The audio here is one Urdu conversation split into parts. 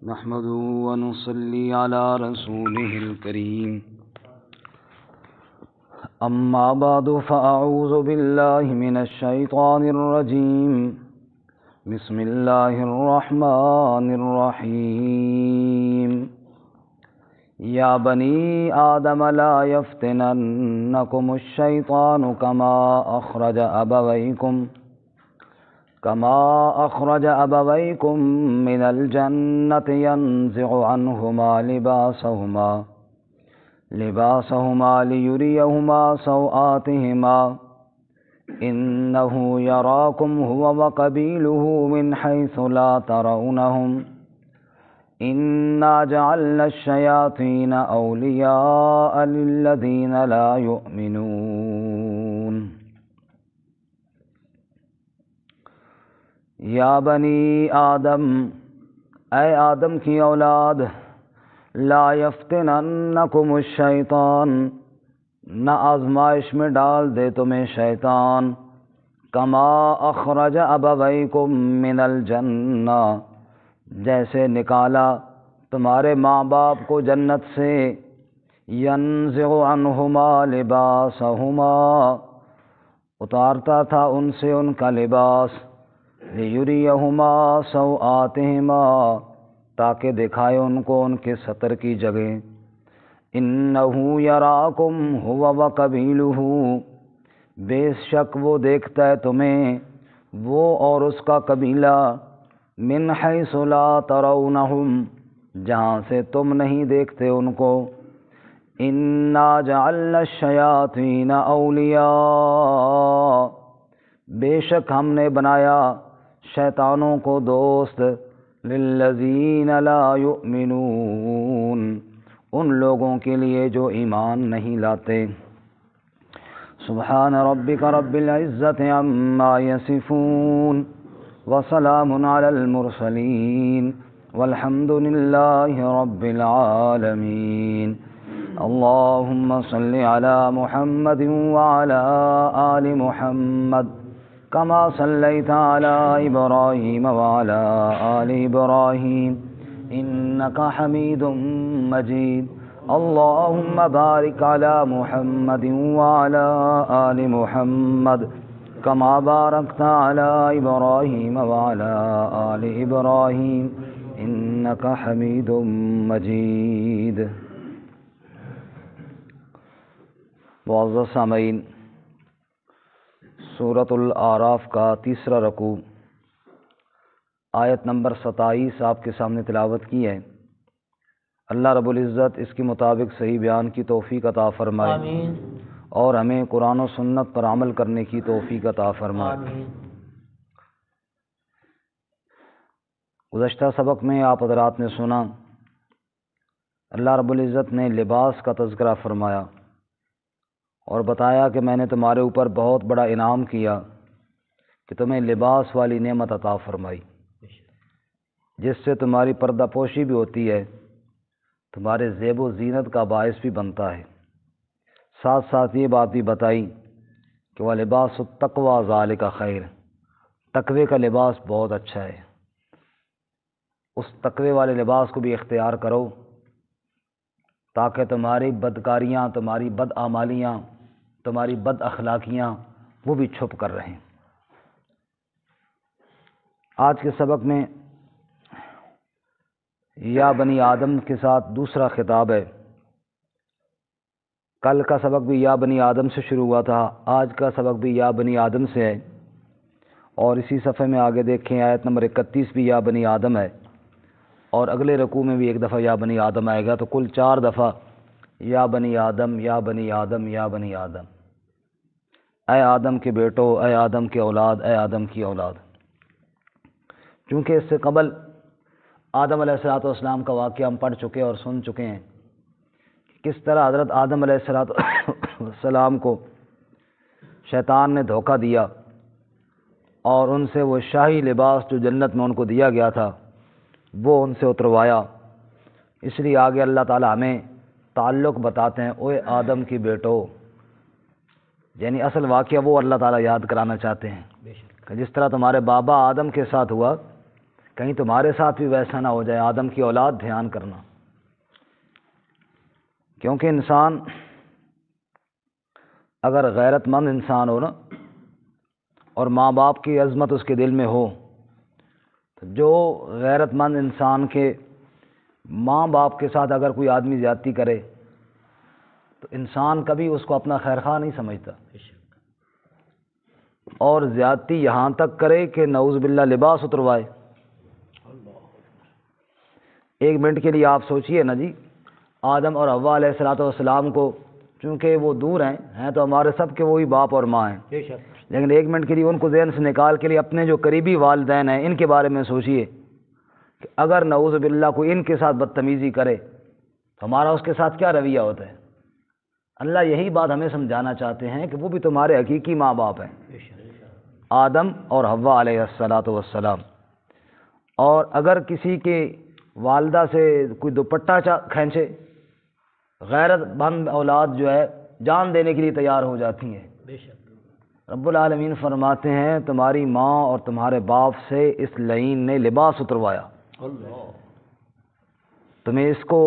نحمده ونصلي على رسوله الكريم أما بعد فأعوذ بالله من الشيطان الرجيم بسم الله الرحمن الرحيم يا بني آدم لا يفتننكم الشيطان كما أخرج أبويكم من الجنة ينزع عنهما لباسهما ليريهما سوآتهما إنه يراكم هو وقبيله من حيث لا ترونهم إنا جعلنا الشياطين أولياء للذين لا يؤمنون یا بنی آدم، اے آدم کی اولاد، لا یفتننکم الشیطان، نہ آزمائش میں ڈال دے تمہیں شیطان، کما اخرج ابویکم من الجنہ، جیسے نکالا تمہارے ماں باپ کو جنت سے، ینزع عنہما لباسہما، اتارتا تھا ان سے ان کا لباس، لیریہما سوآتہما، تاکہ دکھائے ان کو ان کے ستر کی جگہ، انہ یراکم ہوا وقبیلہ، بے شک وہ دیکھتا ہے تمہیں، وہ اور اس کا قبیلہ، من حیث لا ترونہم، جہاں سے تم نہیں دیکھتے ان کو، انا جعلنا الشیاطین اولیاء، بے شک ہم نے بنایا شیطانوں کو دوست، للذین لا یؤمنون، ان لوگوں کے لیے جو ایمان نہیں لاتے۔ سبحان ربک رب العزت عما یصفون وسلام علی المرسلین والحمد للہ رب العالمین۔ اللہم صل علی محمد وعلی آل محمد كما صليت على إبراهيم وعلى آل إبراهيم إنك حميد مجيد۔ اللهم بارك على محمد وعلى آل محمد كما باركت على إبراهيم وعلى آل إبراهيم إنك حميد مجيد۔ معزز سامعین، سورۃ الاعراف کا تیسرا رکوع آیت نمبر 27 آپ کے سامنے تلاوت کی ہے۔ اللہ رب العزت اس کے مطابق صحیح بیان کی توفیق عطا فرمائے، آمین، اور ہمیں قرآن و سنت پر عمل کرنے کی توفیق عطا فرمائے، آمین۔ گزشتہ سبق میں آپ حضرات نے سنا، اللہ رب العزت نے لباس کا تذکرہ فرمایا اور بتایا کہ میں نے تمہارے اوپر بہت بڑا انعام کیا کہ تمہیں لباس والی نعمت عطا فرمائی، جس سے تمہاری پردہ پوشی بھی ہوتی ہے، تمہارے زیب و زینت کا باعث بھی بنتا ہے۔ ساتھ ساتھ یہ بات بھی بتائی کہ وہ لباس التقوی ذالک خیر، تقوی کا لباس بہت اچھا ہے، اس تقوی والے لباس کو بھی اختیار کرو تاکہ تمہاری بدکاریاں، تمہاری بدعمالیاں، تمہاری بد اخلاقیاں وہ بھی چھپ کر رہیں۔ آج کے سبق میں یا بنی آدم کے ساتھ دوسرا خطاب ہے۔ کل کا سبق بھی یا بنی آدم سے شروع ہوا تھا، آج کا سبق بھی یا بنی آدم سے ہے، اور اسی صفحے میں آگے دیکھیں آیت نمبر 31 بھی یا بنی آدم ہے، اور اگلے رکوع میں بھی ایک دفعہ یا بنی آدم آئے گا، تو کل 4 دفعہ یا بنی آدم یا بنی آدم یا بنی آدم، اے آدم کے بیٹو، اے آدم کے اولاد، اے آدم کی اولاد۔ چونکہ اس سے قبل آدم علیہ السلام کا واقعہ ہم پڑھ چکے اور سن چکے ہیں، کس طرح حضرت آدم علیہ السلام کو شیطان نے دھوکہ دیا اور ان سے وہ شاہی لباس جو جنت میں ان کو دیا گیا تھا وہ ان سے اتروایا۔ اس لیے آگے اللہ تعالیٰ ہمیں تعلق بتاتے ہیں، اوے آدم کی بیٹو، یعنی اصل واقعہ وہ اللہ تعالیٰ یاد کرانا چاہتے ہیں کہ جس طرح تمہارے بابا آدم کے ساتھ ہوا کہیں تمہارے ساتھ بھی ویسا نہ ہو جائے۔ آدم کی اولاد دھیان کرنا، کیونکہ انسان اگر غیرت مند انسان ہو نا اور ماں باپ کی عظمت اس کے دل میں ہو، تو جو غیرت مند انسان کے ماں باپ کے ساتھ اگر کوئی آدمی زیادتی کرے تو انسان کبھی اس کو اپنا خیر خواہ نہیں سمجھتا، اور زیادتی یہاں تک کرے کہ نعوذ باللہ لباس اتروائے۔ ایک منٹ کے لیے آپ سوچئے نا جی، آدم اور حوا علیہ الصلوۃ والسلام کو، چونکہ وہ دور ہیں تو ہمارے سب کے وہی باپ اور ماں ہیں، لیکن ایک منٹ کے لیے ان کو ذہن سے نکال کے لیے اپنے جو قریبی والدین ہیں ان کے بارے میں سوچئے کہ اگر نعوذ باللہ کوئی ان کے ساتھ بدتمیزی کرے تو ہمارا اس کے ساتھ کیا رویہ ہوتا ہے۔ اللہ یہی بات ہمیں سمجھانا چاہتے ہیں کہ وہ بھی تمہارے حقیقی ماں باپ ہیں، آدم اور حوا علیہ الصلوۃ والسلام۔ اور اگر کسی کے والدہ سے کوئی دوپٹہ کھینچے، غیرت مند اولاد جو ہے جان دینے کے لیے تیار ہو جاتی ہے۔ رب العالمین فرماتے ہیں تمہاری ماں اور تمہارے باپ سے اس لعین نے لباس اتروایا، تمہیں اس کو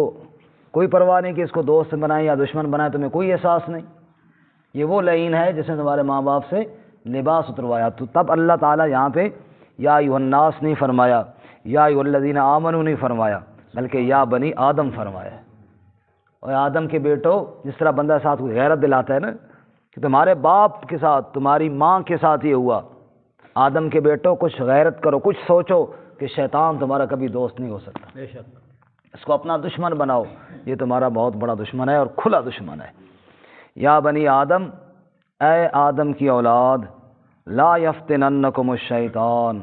کوئی پرواہ نہیں کہ اس کو دوست بنائے یا دشمن بنائے، تمہیں کوئی احساس نہیں۔ یہ وہ لعین ہے جس نے تمہارے ماں باپ سے لباس اتروایا۔ تو تب اللہ تعالیٰ یہاں پہ یا ایھا الناس نہیں فرمایا، یا ایھا الذین آمنوا نہیں فرمایا، بلکہ یا بنی آدم فرمایا۔ اور آدم کے بیٹو، جس طرح بندہ ساتھ کوئی غیرت دلاتا ہے نا کہ تمہارے باپ کے ساتھ تمہاری ماں کے ساتھ یہ ہوا، آدم کے بیٹو کچھ غیرت کرو، کچھ سوچو کہ شیطان تمہارا کبھی دوست نہیں ہو سکتا، اس کو اپنا دشمن بناؤ، یہ تمہارا بہت بڑا دشمن ہے اور کھلا دشمن ہے۔ یا بنی آدم، اے آدم کی اولاد، لا یفتننکم الشیطان،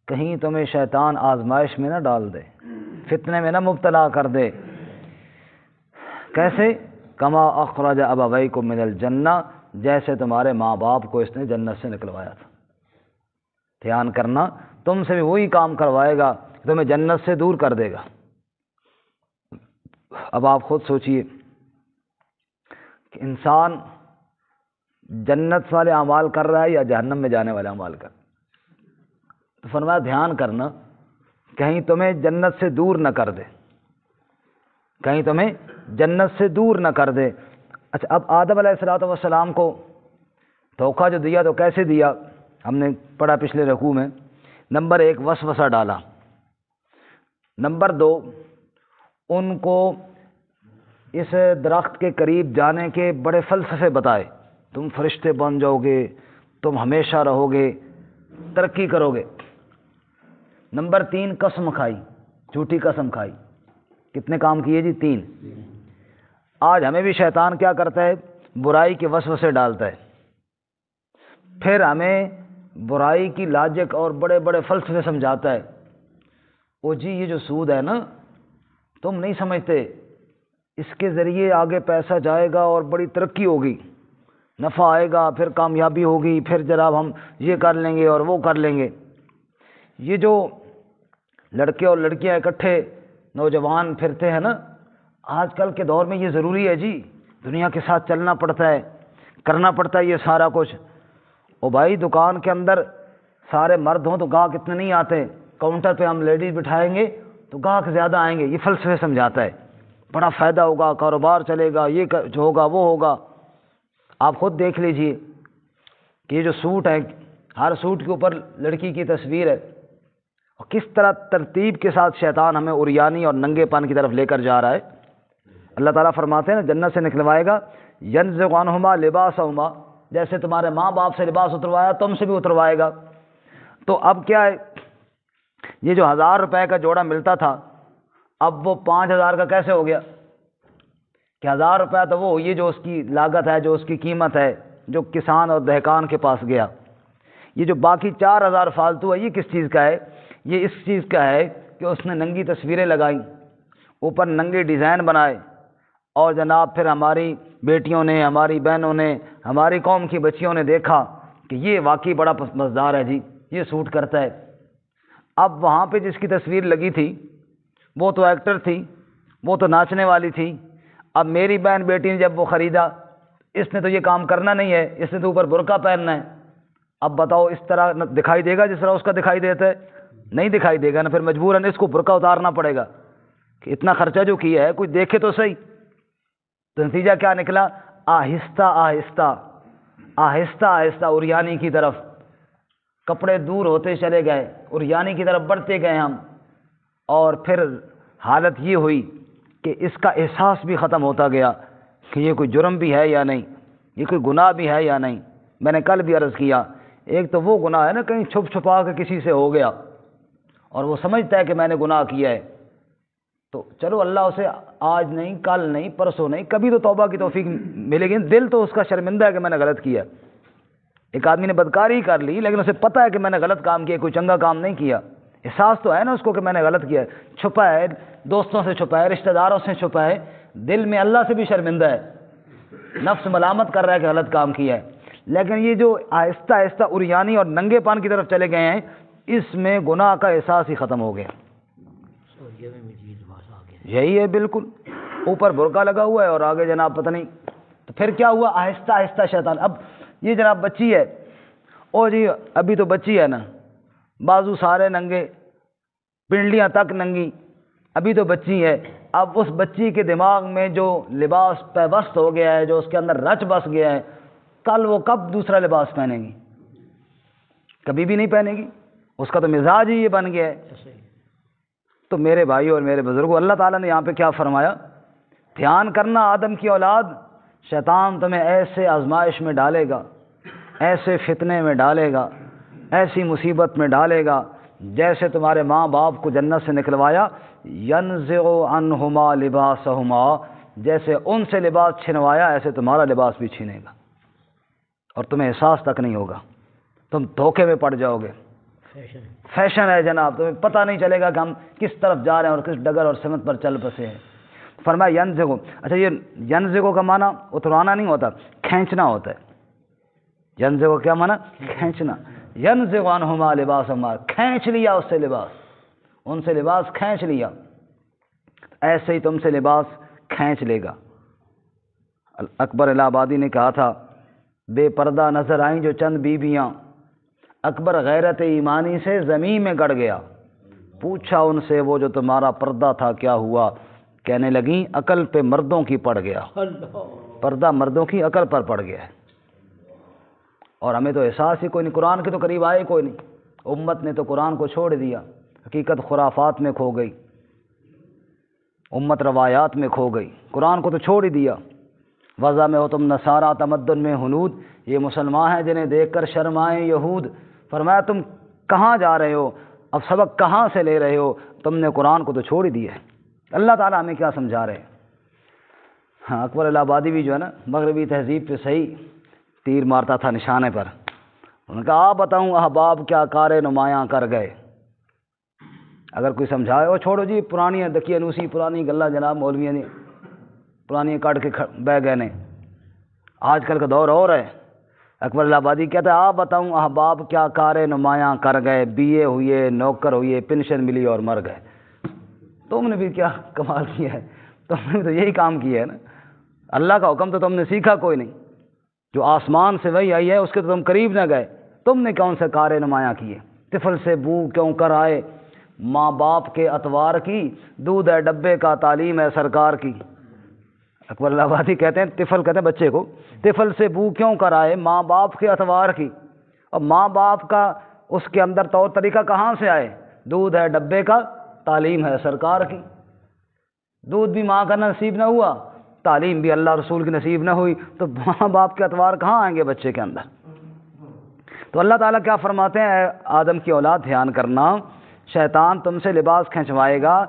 کہیں تمہیں شیطان آزمائش میں نہ ڈال دے، فتنے میں نہ مبتلا کر دے۔ کیسے؟ کما اخرج ابویکم من الجنہ، جیسے تمہارے ماں باپ کو اس نے جنت سے نکلوایا تھا۔ دھیان کرنا، تم سے بھی وہی کام کروائے گا، تمہیں جنت سے دور کر دے گا۔ اب آپ خود سوچئے کہ انسان جنت والے اعمال کر رہا ہے یا جہنم میں جانے والے اعمال کر رہا ہے؟ تو فرمایا دھیان کرنا، کہیں تمہیں جنت سے دور نہ کر دے، کہیں تمہیں جنت سے دور نہ کر دے۔ اچھا، اب آدم علیہ الصلوۃ والسلام کو دھوکہ جو دیا تو کیسے دیا؟ ہم نے پڑھا پچھلے رکوع میں۔ نمبر 1، وسوسہ ڈالا۔ نمبر 2، ان کو اس درخت کے قریب جانے کے بڑے فلسفے بتائے، تم فرشتے بن جاؤ گے، تم ہمیشہ رہو گے، ترقی کرو گے۔ نمبر 3، قسم کھائی، جھوٹی قسم کھائی۔ کتنے کام کیے جی؟ 3۔ آج ہمیں بھی شیطان کیا کرتا ہے؟ برائی کے وسوسے ڈالتا ہے، پھر ہمیں برائی کی لاجک اور بڑے بڑے فلسفے سمجھاتا ہے۔ او جی یہ جو سود ہے نا، تم نہیں سمجھتے، اس کے ذریعے آگے پیسہ جائے گا اور بڑی ترقی ہوگی، نفع آئے گا، پھر کامیابی ہوگی، پھر جناب ہم یہ کر لیں گے اور وہ کر لیں گے۔ یہ جو لڑکے اور لڑکیاں اکٹھے نوجوان پھرتے ہیں نا، آج کل کے دور میں یہ ضروری ہے جی، دنیا کے ساتھ چلنا پڑتا ہے، کرنا پڑتا ہے یہ سارا کچھ۔ او بھائی دکان کے اندر سارے مرد ہوں تو گاہک اتنے نہیں آتے، کاؤنٹر پہ ہم لیڈیز بٹھائیں گے تو گاہک زیادہ آئیں گے۔ یہ فلسفے سمجھاتا ہے، بڑا فائدہ ہوگا، کاروبار چلے گا، یہ جو ہوگا وہ ہوگا۔ آپ خود دیکھ لیجئے کہ یہ جو سوٹ ہے، ہر سوٹ کے اوپر لڑکی کی تصویر ہے، اور کس طرح ترتیب کے ساتھ شیطان ہمیں عریانی اور ننگے پن کی طرف لے کر جا رہا ہے۔ اللہ تعالیٰ فرماتے ہیں نا جنت سے نکلوائے گا، ینزغ عنہما لباسہما، جیسے تمہارے ماں باپ سے لباس اتروایا تم سے بھی اتروائے گا۔ تو اب کیا ہے، یہ جو 1000 روپے کا جوڑا ملتا تھا اب وہ 5000 کا کیسے ہو گیا؟ کہ 1000 روپے تو وہ یہ جو اس کی لاگت ہے، جو اس کی قیمت ہے، جو کسان اور دہقان کے پاس گیا۔ یہ جو باقی 4000 فالتو ہے، یہ کس چیز کا ہے؟ یہ اس چیز کا ہے کہ اس نے ننگی تصویریں لگائیں، اوپر ننگے ڈیزائن بنائے، اور جناب پھر ہماری بیٹیوں نے، ہماری بہنوں نے، ہماری قوم کی بچیوں نے دیکھا کہ یہ واقعی بڑا مزدار ہے جی، یہ سوٹ کرتا ہے۔ اب وہاں پہ جس کی تصویر لگی تھی وہ تو ایکٹر تھی، وہ تو ناچنے والی تھی۔ اب میری بہن بیٹی نے جب وہ خریدا، اس نے تو یہ کام کرنا نہیں ہے، اس نے تو اوپر برقع پہننا ہے۔ اب بتاؤ اس طرح دکھائی دے گا جس طرح اس کا دکھائی دیتا ہے؟ نہیں دکھائی دے گا نا، پھر مجبوراً اس کو برقع اتارنا پڑے گا کہ اتنا خرچہ جو کیا ہے کوئی دیکھے تو صحیح۔ تو نتیجہ کیا نکلا؟ آہستہ آہستہ آہستہ آہستہ عریانی کی طرف کپڑے دور ہوتے چلے گئے، عریانی کی طرف بڑھتے گئے ہم، اور پھر حالت یہ ہوئی کہ اس کا احساس بھی ختم ہوتا گیا کہ یہ کوئی جرم بھی ہے یا نہیں، یہ کوئی گناہ بھی ہے یا نہیں۔ میں نے کل بھی عرض کیا، ایک تو وہ گناہ ہے نا کہیں چھپ چھپا کے کسی سے ہو گیا اور وہ سمجھتا ہے کہ میں نے گناہ کیا ہے، تو چلو اللہ اسے آج نہیں، کل نہیں، پرسوں نہیں، کبھی تو توبہ کی توفیق ملے گی۔ دل تو اس کا شرمندہ ہے کہ میں نے غلط کیا۔ ایک آدمی نے بدکاری کر لی لیکن اسے پتہ ہے کہ میں نے غلط کام کیا، کوئی چنگا کام نہیں کیا، احساس تو ہے نا اس کو کہ میں نے غلط کیا ہے، چھپا ہے، دوستوں سے چھپا ہے، رشتہ داروں سے چھپا ہے، دل میں اللہ سے بھی شرمندہ ہے، نفس ملامت کر رہا ہے کہ غلط کام کیا ہے۔ لیکن یہ جو آہستہ آہستہ عریانی اور ننگے پان کی طرف چلے گئے ہیں، اس میں گناہ کا احساس ہی ختم ہو گیا۔ یہی ہے بالکل، اوپر برقع لگا ہوا ہے اور آگے جناب پتہ نہیں۔ تو پھر کیا ہوا؟ آہستہ آہستہ شیطان، اب یہ جناب بچی ہے، او جی ابھی تو بچی ہے نا، بازو سارے ننگے، پنڈلیاں تک ننگی، ابھی تو بچی ہے۔ اب اس بچی کے دماغ میں جو لباس پیوست ہو گیا ہے، جو اس کے اندر رچ بس گیا ہے، کل وہ کب دوسرا لباس پہنے گی؟ کبھی بھی نہیں پہنے گی، اس کا تو مزاج ہی یہ بن گیا ہے۔ تو میرے بھائی اور میرے بزرگوں، اللہ تعالیٰ نے یہاں پہ کیا فرمایا؟ دھیان کرنا آدم کی اولاد، شیطان تمہیں ایسے آزمائش میں ڈالے گا، ایسے فتنے میں ڈالے گا، ایسی مصیبت میں ڈالے گا، جیسے تمہارے ماں باپ کو جنت سے نکلوایا، ینزع عنہما لباسہما، جیسے ان سے لباس چھنوایا ایسے تمہارا لباس بھی چھینے گا، اور تمہیں احساس تک نہیں ہوگا، تم دھوکے میں پڑ جاؤ گے۔ فیشن ہے جناب، تمہیں پتہ نہیں چلے گا کہ ہم کس طرف جا رہے ہیں اور کس ڈگر اور سمت پر چل بسے ہیں۔ فرمایا ینزغ، اچھا یہ ینزغ کا معنی اترانا نہیں ہوتا، کھینچنا ہوتا ہے۔ ینزغ کیا معنی؟ کھینچنا۔ ینزغ عنہما لباسہما، کھینچ لیا اس سے لباس، ان سے لباس کھینچ لیا، ایسے ہی تم سے لباس کھینچ لے گا۔ اکبر الہ آبادی نے کہا تھا، بے پردہ نظر آئیں جو چند بیویاں، اکبر غیرت ایمانی سے زمین میں گڑ گیا، پوچھا ان سے وہ جو تمہارا پردہ تھا کیا ہوا؟ کہنے لگیں عقل پہ مردوں کی پڑ گیا، پردہ مردوں کی عقل پر پڑ گیا ہے۔ اور ہمیں تو احساس ہی کوئی نہیں، قرآن کے تو قریب آئے کوئی نہیں، امت نے تو قرآن کو چھوڑ دیا، حقیقت خرافات میں کھو گئی، امت روایات میں کھو گئی، قرآن کو تو چھوڑ ہی دیا۔ وضع میں ہو تم نصارہ تمدن میں ہنود، یہ مسلمان ہیں جنہیں دیکھ کر شرمائیں یہود۔ فرمایا تم کہاں جا رہے ہو، اب سبق کہاں سے لے رہے ہو، تم نے قرآن کو تو چھوڑ ہی دیا ہے۔ اللہ تعالیٰ ہمیں کیا سمجھا رہے ہیں؟ ہاں، اکبر الہ آبادی بھی جو ہے نا مغربی تہذیب پہ صحیح تیر مارتا تھا نشانے پر۔ انہوں نے کہا آپ بتاؤں احباب کیا کار نمایاں کر گئے۔ اگر کوئی سمجھائے وہ چھوڑو جی، پرانی دکی انوسی پرانی گلہ جناب مولویاں نے پرانی کاٹ کے بہ گئے نے، آج کل کا دور اور ہے۔ اکبر الہ آبادی کہتا ہے آپ بتاؤں احباب کیا کار نمایاں کر گئے، بی اے ہوئے، نوکر ہوئے، پینشن ملی اور مر گئے۔ تم نے بھی کیا کمال کیا ہے، تم نے تو یہی کام کیا ہے نا، اللہ کا حکم تو تم نے سیکھا کوئی نہیں، جو آسمان سے وہی آئی ہے اس کے تو تم قریب نہ گئے، تم نے کون سے کار نمایاں کیے؟ طفل سے بو کیوں کر آئے، ماں باپ کے اتوار کی، دودھ ہے ڈبے کا، تعلیم ہے سرکار کی۔ اکبر الہ آبادی کہتے ہیں، طفل کہتے ہیں بچے کو، طفل سے بو کیوں کر آئے، ماں باپ کے اتوار کی، اور ماں باپ کا اس کے اندر طور طریقہ کہاں سے آئے؟ دودھ ہے ڈبے کا، تعلیم ہے سرکار کی۔ دودھ بھی ماں کا نصیب نہ ہوا، تعلیم بھی اللہ رسول کی نصیب نہ ہوئی، تو ماں باپ کے اتوار کہاں آئیں گے بچے کے اندر؟ تو اللہ تعالیٰ کیا فرماتے ہیں؟ اے آدم کی اولاد دھیان کرنا، شیطان تم سے لباس کھنچوائے گا،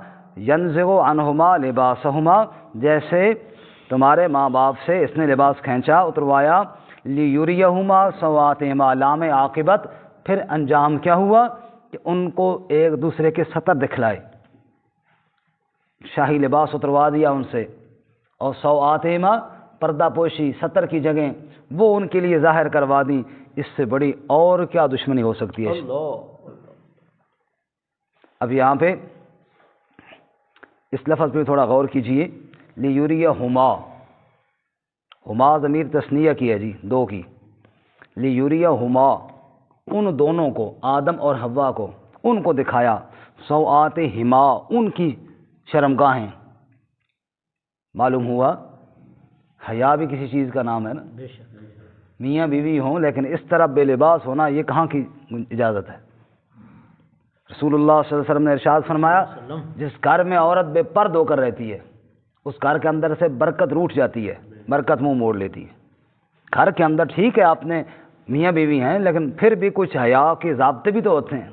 ینزغ عنہما لباسہما، جیسے تمہارے ماں باپ سے اس نے لباس کھینچا، اتروایا، لیریہما سوآتہما، لام عاقبت، پھر انجام کیا ہوا کہ ان کو ایک دوسرے کے سطر دکھلائے، شاہی لباس اتروا دیا ان سے، اور سوآتہما، پردہ پوشی سطر کی جگہ وہ ان کے لیے ظاہر کروا دی۔ اس سے بڑی اور کیا دشمنی ہو سکتی ہے؟ اب یہاں پہ اس لفظ پہ تھوڑا غور کیجئے، لیریہما، ہما ضمیر تثنیہ کی ہے جی، دو کی، لیریہما، ان دونوں کو، آدم اور حوا کو، ان کو دکھایا، سوآت ہما ان کی شرمگاہیں۔ معلوم ہوا حیا بھی کسی چیز کا نام ہے نا، میاں بیوی ہوں لیکن اس طرح بے لباس ہونا یہ کہاں کی اجازت ہے؟ رسول اللہ صلی اللہ علیہ وسلم نے ارشاد فرمایا جس گھر میں عورت بے پرد ہو کر رہتی ہے اس گھر کے اندر سے برکت روٹھ جاتی ہے، برکت منہ موڑ لیتی ہے۔ گھر کے اندر ٹھیک ہے آپ نے میاں بیوی ہیں لیکن پھر بھی کچھ حیا کے ضابطے بھی تو ہوتے ہیں،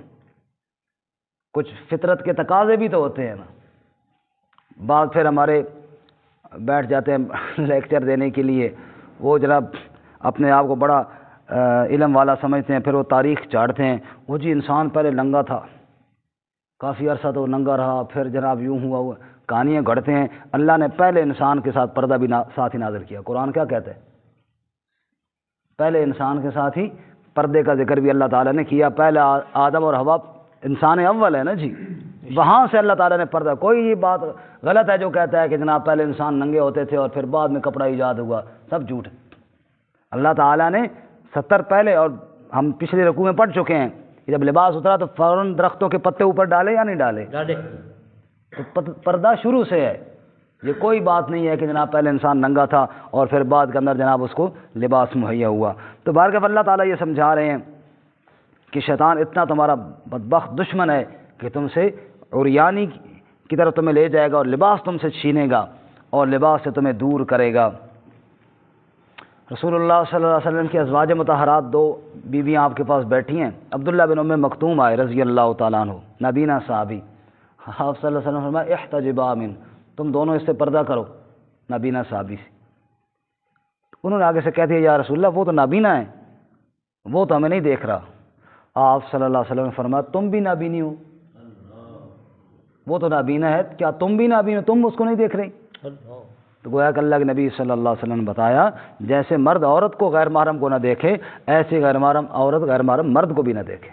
کچھ فطرت کے تقاضے بھی تو ہوتے ہیں نا۔ بعض پھر ہمارے بیٹھ جاتے ہیں لیکچر دینے کے لیے، وہ جناب اپنے آپ کو بڑا علم والا سمجھتے ہیں، پھر وہ تاریخ چاڑتے ہیں، وہ جی انسان پہلے ننگا تھا، کافی عرصہ تو ننگا رہا، پھر جناب یوں ہوا، وہ کہانیاں گھڑتے ہیں۔ اللہ نے پہلے انسان کے ساتھ پردہ بھی ساتھ ہی نازل کیا۔ قرآن کیا کہتا ہے؟ پہلے انسان کے ساتھ ہی پردے کا ذکر بھی اللہ تعالیٰ نے کیا۔ پہلے آدم اور حوا انسان اول ہے نا جی، وہاں سے اللہ تعالیٰ نے پردہ۔ کوئی یہ بات غلط ہے جو کہتا ہے کہ جناب پہلے انسان ننگے ہوتے تھے اور پھر بعد میں کپڑا ایجاد ہوا، سب جھوٹ ہے۔ اللہ تعالیٰ نے 70 پہلے، اور ہم پچھلے رکوع میں پڑھ چکے ہیں کہ جب لباس اترا تو فوراً درختوں کے پتے اوپر ڈالے یا نہیں ڈالے؟ تو پردہ شروع سے ہے، یہ کوئی بات نہیں ہے کہ جناب پہلے انسان ننگا تھا اور پھر بعد کے اندر جناب اس کو لباس مہیا ہوا۔ تو بہرکیف اللہ تعالیٰ یہ سمجھا رہے ہیں کہ شیطان اتنا تمہارا بدبخت دشمن ہے کہ تم سے عریانی کی طرف تمہیں لے جائے گا اور لباس تم سے چھینے گا اور لباس سے تمہیں دور کرے گا۔ رسول اللہ صلی اللہ علیہ وسلم کی ازواج مطہرات 2 بیویاں آپ کے پاس بیٹھی ہیں۔ عبداللہ بن ام مکتوم آئے رضی اللہ تعالیٰ عنہ، نابینا صحابی۔ آپ صلی اللہ علیہ وسلم فرمایا احتجبا من، تم دونوں اس سے پردہ کرو، نابینا صحابی سے۔ انہوں نے آگے سے کہہ دیا یا رسول اللہ وہ تو نابینا ہے، وہ تو ہمیں نہیں دیکھ رہا۔ آپ صلی اللہ علیہ وسلم نے فرمایا تم بھی نابینی ہو، وہ تو نابینا ہے، کیا تم بھی نابینا ہو؟ تم اس کو نہیں دیکھ رہی؟ تو گویا کہ اللہ کے نبی صلی اللہ علیہ وسلم نے بتایا جیسے مرد عورت کو غیر محرم کو نہ دیکھے، ایسے غیر محرم عورت غیر محرم مرد کو بھی نہ دیکھے۔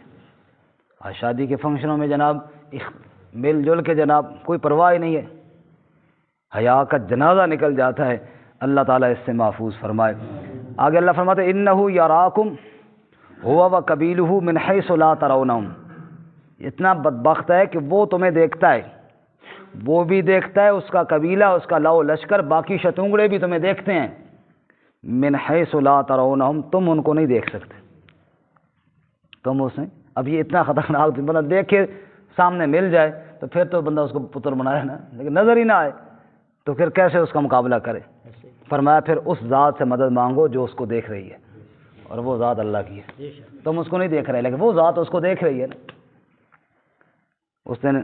آج شادی کے فنکشنوں میں جناب مل جل کے جناب کوئی پرواہ ہی نہیں ہے، حیا کا جنازہ نکل جاتا ہے۔ اللہ تعالیٰ اس سے محفوظ فرمائے۔ آگے اللہ فرماتے ہیں انہ یراکم ہوا وقبیلہ من حیث لا ترونہم، اتنا بدبخت ہے کہ وہ تمہیں دیکھتا ہے، وہ بھی دیکھتا ہے، اس کا قبیلہ، اس کا لو لشکر، باقی شتونگڑے بھی تمہیں دیکھتے ہیں۔ من حیث لا ترونہم، تم ان کو نہیں دیکھ سکتے، تم اسے۔ اب یہ اتنا خطرناک بندہ دیکھے سامنے مل جائے تو پھر تو بندہ اس کو پتر بنائے نا، لیکن نظر ہی نہ آئے تو پھر کیسے اس کا مقابلہ کرے؟ فرمایا پھر اس ذات سے مدد مانگو جو اس کو دیکھ رہی ہے، اور وہ ذات اللہ کی ہے۔ تم اس کو نہیں دیکھ رہے لیکن وہ ذات اس کو دیکھ رہی ہے نا۔ اس دن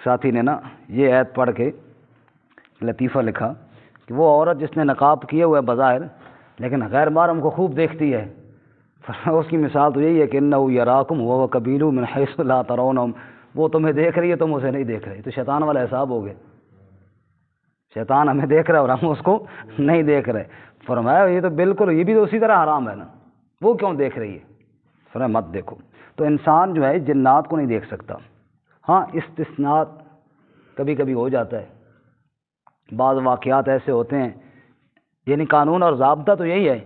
ساتھی نے نا یہ آیت پڑھ کے لطیفہ لکھا کہ وہ عورت جس نے نقاب کیے ہوئے بظاہر لیکن غیر محرم کو خوب دیکھتی ہے، اس کی مثال تو یہی ہے کہ انہ یراکم ہوا وقبیلہ من حیث لا ترونہم، وہ تمہیں دیکھ رہی ہے تم اسے نہیں دیکھ رہے۔ تو شیطان والا حساب ہو گیا، شیطان ہمیں دیکھ رہا ہے اور ہم اس کو نہیں دیکھ رہے۔ فرمایا یہ تو بالکل، یہ بھی تو اسی طرح حرام ہے نا، وہ کیوں دیکھ رہی ہے؟ فرمایا مت دیکھو۔ تو انسان جو ہے جنات کو نہیں دیکھ سکتا، ہاں استثناء کبھی کبھی ہو جاتا ہے، بعض واقعات ایسے ہوتے ہیں، یعنی قانون اور ضابطہ تو یہی ہے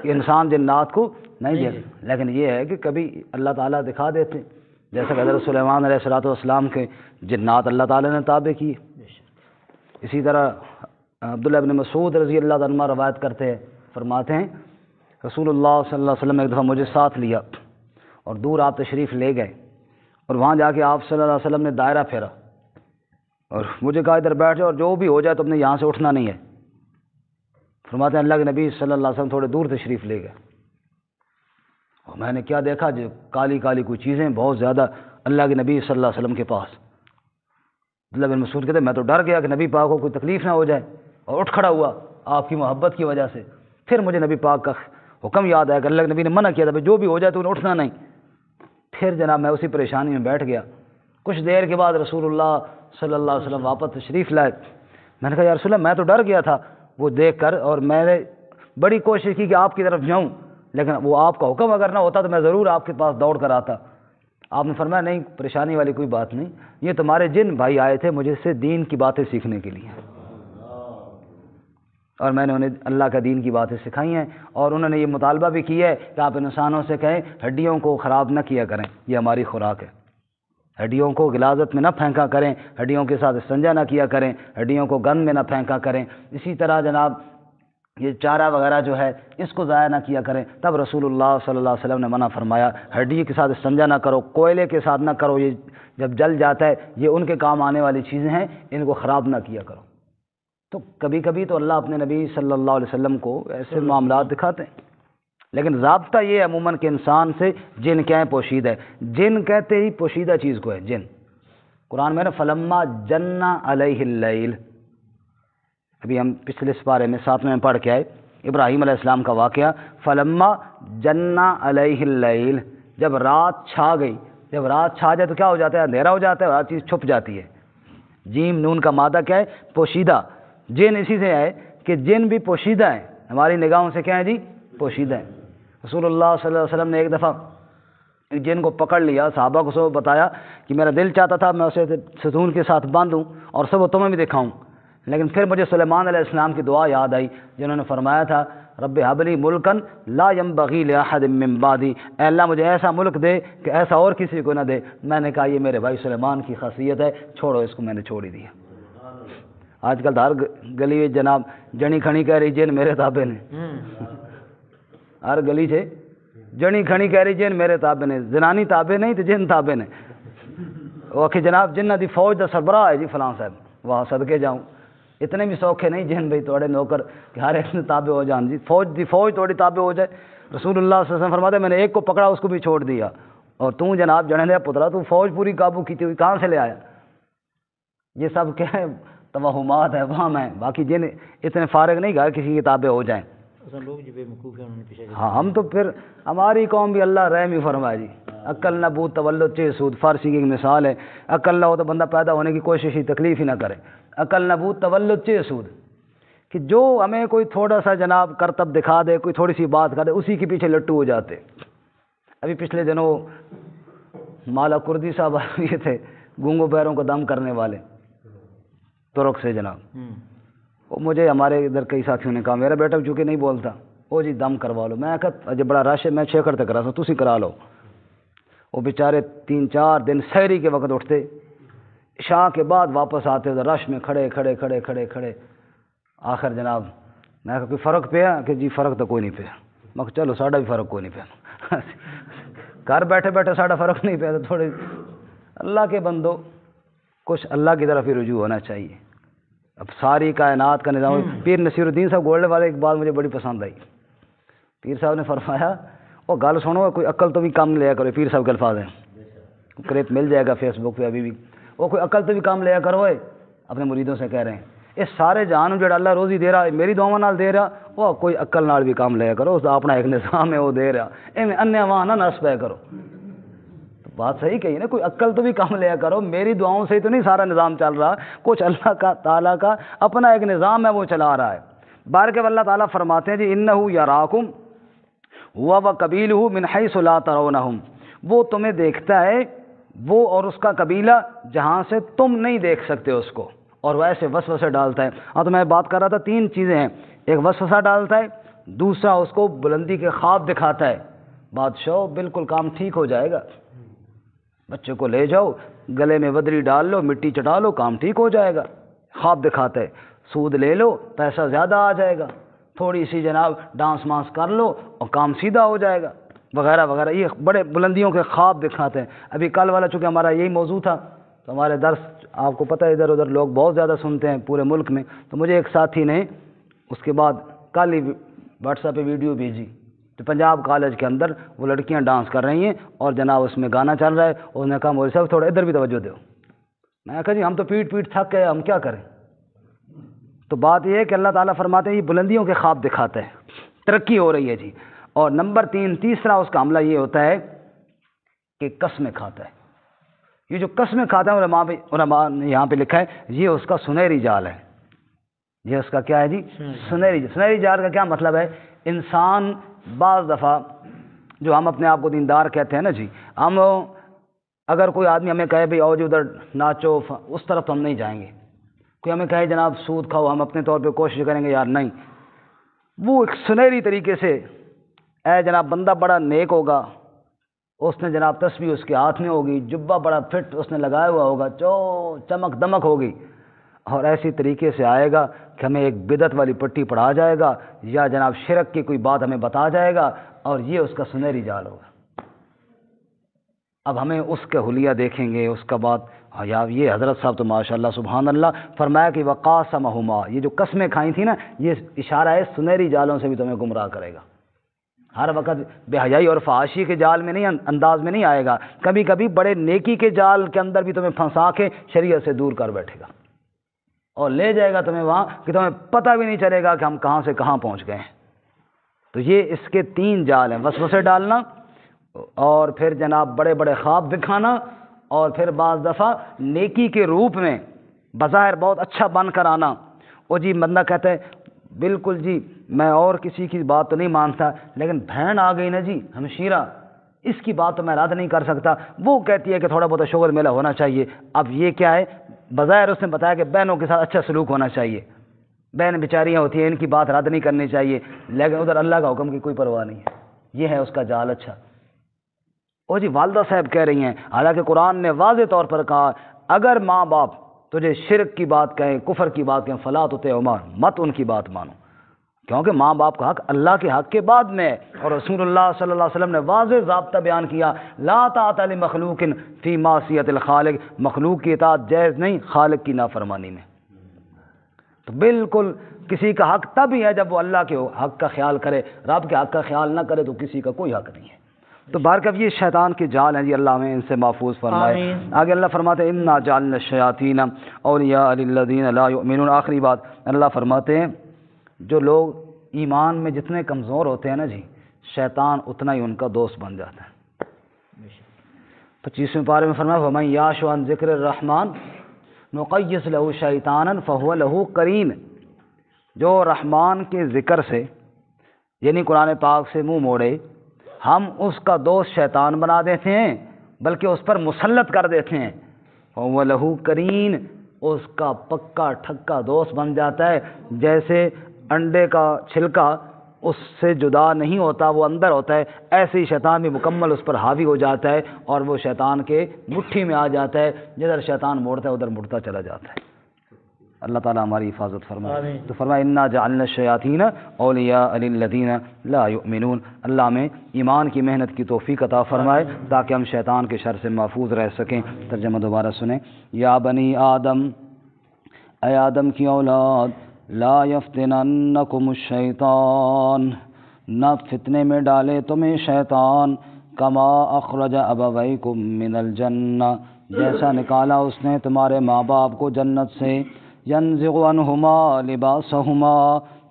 کہ انسان جنات کو نہیں دیکھ، لیکن یہ ہے کہ کبھی اللہ تعالیٰ دکھا دیتے ہیں، جیسا کہ حضرت سلیمان علیہ السلام کے جنات اللہ تعالیٰ نے تابع کیے۔ اسی طرح عبداللہ بن مسعود رضی اللہ عنہ روایت کرتے ہیں، فرماتے ہیں رسول اللہ صلی اللہ علیہ وسلم نے ایک دفعہ مجھے ساتھ لیا اور دور آپ تشریف لے گئے، اور وہاں جا کے آپ صلی اللہ علیہ وسلم نے دائرہ پھیرا اور مجھے کہا ادھر بیٹھ جاؤ اور جو بھی ہو جائے تو نے یہاں سے اٹھنا نہیں ہے۔ فرماتے ہیں اللہ کے نبی صلی اللہ علیہ وسلم تھوڑے دور تشریف لے گئے اور میں نے کیا دیکھا، جو کالی کالی کوئی چیزیں بہت زیادہ اللہ کے نبی صلی اللہ علیہ وسلم کے پاس۔ عبداللہ بن مسعود کہتے ہیں میں تو ڈر گیا کہ نبی پاک کو کوئی تکلیف نہ ہو جائے، اور اٹھ کھڑا ہوا آپ کی محبت کی وجہ سے۔ پھر مجھے نبی پاک کا حکم یاد آیا کہ اللہ کے نبی نے منع کیا تھا جو بھی ہو جائے تو انہیں اٹھنا نہیں۔ پھر جناب میں اسی پریشانی میں بیٹھ گیا۔ کچھ دیر کے بعد رسول اللہ صلی اللہ علیہ وسلم واپس تشریف لائے۔ میں نے کہا یا رسول اللہ میں تو ڈر گیا تھا وہ دیکھ کر، اور میں نے بڑی کوشش کی کہ آپ کی طرف جاؤں، لیکن وہ آپ کا حکم اگر نہ ہوتا تو میں ضرور آپ کے پاس دوڑ کر آتا۔ آپ نے فرمایا نہیں، پریشانی والی کوئی بات نہیں، یہ تمہارے جن بھائی آئے تھے مجھے سے دین کی باتیں سیکھنے کے لیے، اور میں نے انہیں اللہ کا دین کی باتیں سکھائی ہیں، اور انہوں نے یہ مطالبہ بھی کیا ہے کہ آپ انسانوں سے کہیں ہڈیوں کو خراب نہ کیا کریں، یہ ہماری خوراک ہے۔ ہڈیوں کو غلاظت میں نہ پھینکا کریں، ہڈیوں کے ساتھ استنجا نہ کیا کریں، ہڈیوں کو گند میں نہ پھینکا کریں۔ اسی طرح جناب یہ چارہ وغیرہ جو ہے اس کو ضائع نہ کیا کریں۔ تب رسول اللہ صلی اللہ علیہ وسلم نے منع فرمایا، ہڈی کے ساتھ استنجا نہ کرو، کوئلے کے ساتھ نہ کرو، یہ جب جل جاتا ہے یہ ان کے کام آنے والی چیزیں ہیں، ان کو خراب نہ کیا کرو۔ تو کبھی کبھی تو اللہ اپنے نبی صلی اللہ علیہ وسلم کو ایسے معاملات دکھاتے ہیں، لیکن ضابطہ یہ ہے عموماً کہ انسان سے جن کیا ہے پوشیدہ ہے۔ جن کہتے ہی پوشیدہ چیز کو ہے جن۔ قرآن میں نا فلما جن علیہ اللیل، ابھی ہم پچھلے سپارے میں 7 میں پڑھ کے آئے ابراہیم علیہ السلام کا واقعہ، فلما جن علیہ اللیل، جب رات چھا گئی، جب رات چھا جائے تو کیا ہو جاتا ہے؟ اندھیرا ہو جاتا ہے، ہر چیز چھپ جاتی ہے۔ جیم نون کا مادہ کیا ہے؟ پوشیدہ۔ جن اسی سے ہے کہ جن بھی پوشیدہ ہیں، ہماری نگاہوں سے کیا ہے جی؟ پوشیدہ ہیں۔ رسول اللہ صلی اللہ علیہ وسلم نے ایک دفعہ جن کو پکڑ لیا، صحابہ کو سب بتایا کہ میرا دل چاہتا تھا میں اسے ستون کے ساتھ باندھوں اور سب تمہیں بھی دکھاؤں، لیکن پھر مجھے سلیمان علیہ السلام کی دعا یاد آئی جنہوں نے فرمایا تھا رب حب لی ملکا لا ينبغی لاحد من بعدی، اے اللہ مجھے ایسا ملک دے کہ ایسا اور کسی کو نہ دے۔ میں نے کہا یہ میرے بھائی سلیمان کی خاصیت ہے، چھوڑو اس کو، میں نے چھوڑ ہی دیا۔ آج کل ہر گلی میں جناب جنی کھنی کہہ رہی جن میرے تابع نے، ہر گلی سے جنی کھنی کہہ رہی جن میرے تابع نے، زنانی تابع نہیں تو جن تابع نے۔ وہ کہ جناب جنہ دی فوج دا سربراہ ہے جی فلاں صاحب، وہاں صدقے جاؤں۔ اتنے بھی سوکھے نہیں جن بھائی توڑے نوکر کہ ہر ایک نے تابع ہو جان جی، فوج توڑی تابع ہو جائے۔ رسول اللہ صلی اللہ علیہ وسلم فرماتے ہیں میں نے ایک کو پکڑا اس کو بھی چھوڑ دیا، اور تو جناب جنے دیا پترا تو فوج پوری قابو کی تھی کہاں سے لے آیا؟ یہ سب کیا ہے؟ توہمات ہے، وہاں میں باقی جن اتنے فارغ نہیں گئے کسی کی تابع ہو جائیں۔ ہاں ہم تو پھر ہماری قوم بھی اللہ رحم ہی فرمائے جی۔ عقل نہ بود تولد چے سود، فارسی کی ایک مثال ہے، عقل نہ ہو تو بندہ پیدا ہونے کی کوشش ہی تکلیف ہی نہ کرے۔ عقل نہ بود تولد چے سود، کہ جو ہمیں کوئی تھوڑا سا جناب کرتب دکھا دے، کوئی تھوڑی سی بات کر دے، اسی کے پیچھے لٹو ہو جاتے۔ ابھی پچھلے دنوں مالا کردی صاحب یہ تھے گونگو پیروں کو دم کرنے والے ترک سے جناب، وہ مجھے ہمارے ادھر کئی ساتھیوں نے کہا میرا بیٹا چونکہ نہیں بولتا، وہ جی دم کروا لو۔ میں کہا جب بڑا رش ہے میں 6 تک کرا سا، تسی کرا لو۔ وہ بیچارے 3-4 دن سحری کے وقت اٹھتے، عشاء کے بعد واپس آتے ادھر رش میں کھڑے کھڑے کھڑے کھڑے کھڑے۔ آخر جناب میں کہا کوئی فرق پیا کہ جی فرق تو کوئی نہیں پیا۔ میں کہا چلو ساڈا بھی فرق کوئی نہیں پیا، گھر بیٹھے بیٹھے ساڈا فرق نہیں پیا، تو تھوڑے اللہ کے بندو کچھ اللہ کی طرف ہی رجوع ہونا چاہیے۔ اب ساری کائنات کا نظام، پیر نصیر الدین صاحب گولڈے والے ایک بات مجھے بڑی پسند آئی۔ پیر صاحب نے فرمایا وہ گل سنو کوئی عقل تو بھی کام لیا کرو، پیر صاحب کے الفاظ ہیں، کلپ مل جائے گا فیس بک پہ ابھی بھی، وہ کوئی عقل تو بھی کام لیا کرو، اپنے مریدوں سے کہہ رہے ہیں اس سارے جہان جو اللہ روزی دے رہا میری دعاواں نال دے رہا، وہ کوئی عقل نال بھی کام لیا کرو، اس کا اپنا ایک نظام ہے وہ دے رہا، ایویں انیا وہاں نہ نس پہ کرو۔ بات صحیح کہی نا، کوئی عقل تو بھی کام لیا کرو، میری دعاؤں سے تو نہیں سارا نظام چل رہا، کچھ اللہ کا تعالیٰ کا اپنا ایک نظام ہے وہ چلا رہا ہے۔ بار کہ اللہ تعالیٰ فرماتے ہیں جی انہ یراکم ہوا وقبیلہ من حیث لا ترونہم، وہ تمہیں دیکھتا ہے، وہ اور اس کا قبیلہ جہاں سے تم نہیں دیکھ سکتے اس کو، اور ویسے وسوسے ڈالتا ہے۔ ہاں تو میں بات کر رہا تھا 3 چیزیں ہیں، ایک وسوسہ ڈالتا ہے، دوسرا اس کو بلندی کے خواب دکھاتا ہے، بادشاہ بالکل کام ٹھیک ہو جائے گا، بچے کو لے جاؤ گلے میں ودری ڈال لو مٹی چٹا لو کام ٹھیک ہو جائے گا، خواب دکھاتا ہے۔ سود لے لو پیسہ زیادہ آ جائے گا، تھوڑی سی جناب ڈانس مانس کر لو اور کام سیدھا ہو جائے گا، وغیرہ وغیرہ، یہ بڑے بلندیوں کے خواب دکھاتے ہیں۔ ابھی کل والا چونکہ ہمارا یہی موضوع تھا تو ہمارے درس آپ کو پتہ ہے ادھر ادھر لوگ بہت زیادہ سنتے ہیں پورے ملک میں، تو مجھے ایک ساتھی نے اس کے بعد کل ہی واٹس ایپ پہ ویڈیو بھیجی، تو پنجاب کالج کے اندر وہ لڑکیاں ڈانس کر رہی ہیں اور جناب اس میں گانا چل رہا ہے، اس نے کہا مولوی صاحب تھوڑا ادھر بھی توجہ دو۔ میں نے کہا جی ہم تو پیٹ تھک گئے، ہم کیا کریں؟ تو بات یہ ہے کہ اللہ تعالیٰ فرماتے ہیں یہ بلندیوں کے خواب دکھاتا ہے، ترقی ہو رہی ہے جی۔ اور نمبر 3 تیسرا اس کا عملہ یہ ہوتا ہے کہ قسمیں کھاتا ہے۔ یہ جو قسمیں کھاتا ہے علماء نے یہاں پہ لکھا ہے یہ اس کا سنہری جال ہے، یہ اس کا کیا ہے جی؟ سنہری جال کا کیا مطلب ہے؟ انسان بعض دفعہ جو ہم اپنے آپ کو دیندار کہتے ہیں نا جی، ہم اگر کوئی آدمی ہمیں کہے بھائی آؤ جی ادھر ناچو، اس طرف تو ہم نہیں جائیں گے۔ کوئی ہمیں کہے جناب سود کھاؤ، ہم اپنے طور پہ کوشش کریں گے یار نہیں۔ وہ ایک سنہری طریقے سے اے جناب بندہ بڑا نیک ہوگا، اس نے جناب تسبیح اس کے ہاتھ میں ہوگی، جبہ بڑا فٹ اس نے لگایا ہوا ہوگا، چمک دمک ہوگی، اور ایسی طریقے سے آئے گا کہ ہمیں ایک بدعت والی پٹی پڑھا جائے گا یا جناب شرک کی کوئی بات ہمیں بتا جائے گا، اور یہ اس کا سنہری جال ہوگا۔ اب ہمیں اس کے حلیہ دیکھیں گے، اس کا بعد یا یہ حضرت صاحب تو ماشاءاللہ سبحان اللہ فرمایا کہ وقاسمہما، یہ جو قسمیں کھائی تھیں نا، یہ اشارہ ہے سنہری جالوں سے بھی تمہیں گمراہ کرے گا۔ ہر وقت بے حیائی اور فحاشی کے جال میں نہیں، انداز میں نہیں آئے گا، کبھی کبھی بڑے نیکی کے جال کے اندر بھی تمہیں پھنسا کے شریعت سے دور کر بیٹھے گا اور لے جائے گا تمہیں وہاں کہ تمہیں پتہ بھی نہیں چلے گا کہ ہم کہاں سے کہاں پہنچ گئے ہیں۔ تو یہ اس کے 3 جال ہیں، وسوسے ڈالنا، اور پھر جناب بڑے بڑے خواب دکھانا، اور پھر بعض دفعہ نیکی کے روپ میں بظاہر بہت اچھا بن کر آنا۔ وہ جی بندہ کہتا ہے بالکل جی میں اور کسی کی بات تو نہیں مانتا، لیکن بہن آ گئی نا جی ہمشیرہ، اس کی بات تو میں رد نہیں کر سکتا، وہ کہتی ہے کہ تھوڑا بہت شغل میلہ ہونا چاہیے۔ اب یہ کیا ہے، بظاہر اس نے بتایا کہ بہنوں کے ساتھ اچھا سلوک ہونا چاہیے، بہن بیچاریاں ہوتی ہیں ان کی بات رد نہیں کرنی چاہیے، لیکن ادھر اللہ کا حکم کی کوئی پرواہ نہیں ہے۔ یہ ہے اس کا جال۔ اچھا او جی والدہ صاحب کہہ رہی ہیں، حالانکہ قرآن نے واضح طور پر کہا اگر ماں باپ تجھے شرک کی بات کہیں، کفر کی بات کہیں، فلا تطعہما، مت ان کی بات مانو، کیونکہ ماں باپ کا حق اللہ کے حق کے بعد میں ہے۔ اور رسول اللہ صلی اللہ علیہ وسلم نے واضح ضابطہ بیان کیا، لا طاعۃ لمخلوق فی معصیۃ الخالق، مخلوق کی اطاعت جائز نہیں خالق کی نافرمانی میں۔ تو بالکل کسی کا حق تب ہی ہے جب وہ اللہ کے حق کا خیال کرے، رب کے حق کا خیال نہ کرے تو کسی کا کوئی حق نہیں ہے۔ تو بہرکیف یہ شیطان کے جال ہیں جی، اللہ ہمیں ان سے محفوظ فرمائے۔ آگے اللہ فرماتے ہیں انا جعلنا الشیاطین اولیاء للذین لا یؤمنون۔ آخری بات اللہ فرماتے ہیں جو لوگ ایمان میں جتنے کمزور ہوتے ہیں نا جی، شیطان اتنا ہی ان کا دوست بن جاتا ہے۔ 25ویں پارے میں فرمایا وَمَن یعش عن ذکر الرحمن نقیض لہ شیطانا فہو لہ قرین، جو رحمان کے ذکر سے یعنی قرآن پاک سے منہ موڑے ہم اس کا دوست شیطان بنا دیتے ہیں، بلکہ اس پر مسلط کر دیتے ہیں۔ فہو لہ قرین، اس کا پکا ٹھکا دوست بن جاتا ہے۔ جیسے انڈے کا چھلکا اس سے جدا نہیں ہوتا، وہ اندر ہوتا ہے، ایسے ہی شیطان بھی مکمل اس پر حاوی ہو جاتا ہے اور وہ شیطان کے مٹھی میں آ جاتا ہے، جدھر شیطان موڑتا ہے ادھر مڑتا چلا جاتا ہے۔ اللہ تعالیٰ ہماری حفاظت فرمائے۔ تو فرمایا انا جعلنا الشیاطین اولیاء للذین لا یؤمنون، اللہ ہمیں ایمان کی محنت کی توفیق عطا فرمائے تاکہ ہم شیطان کے شر سے محفوظ رہ سکیں۔ ترجمہ دوبارہ سنیں، یا بنی آدم، اے آدم کی اولاد، لا یفتننکم الشیطان، نہ فتنے میں ڈالے تمہیں شیطان، کما اخرج ابویکم من الجنہ، جیسا نکالا اس نے تمہارے ماں باپ کو جنت سے، ینزغ عنہما لباسہما،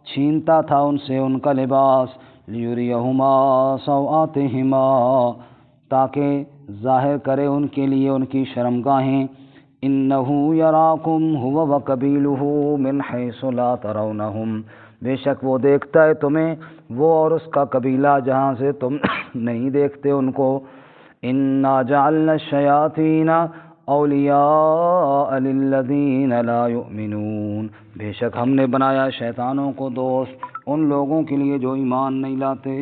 چھینتا تھا ان سے ان کا لباس، لیریہما سوآتہما، تاکہ ظاہر کرے ان کے لیے ان کی شرمگاہیں، انہ یراکم هو وقبیلہ من حیث لا ترونہم، بے شک وہ دیکھتا ہے تمہیں، وہ اور اس کا قبیلہ جہاں سے تم نہیں دیکھتے ان کو۔ انا جعلنا الشیاطین اولیاء للذین لا یؤمنون، بے شک ہم نے بنایا شیطانوں کو دوست ان لوگوں کے لیے جو ایمان نہیں لاتے۔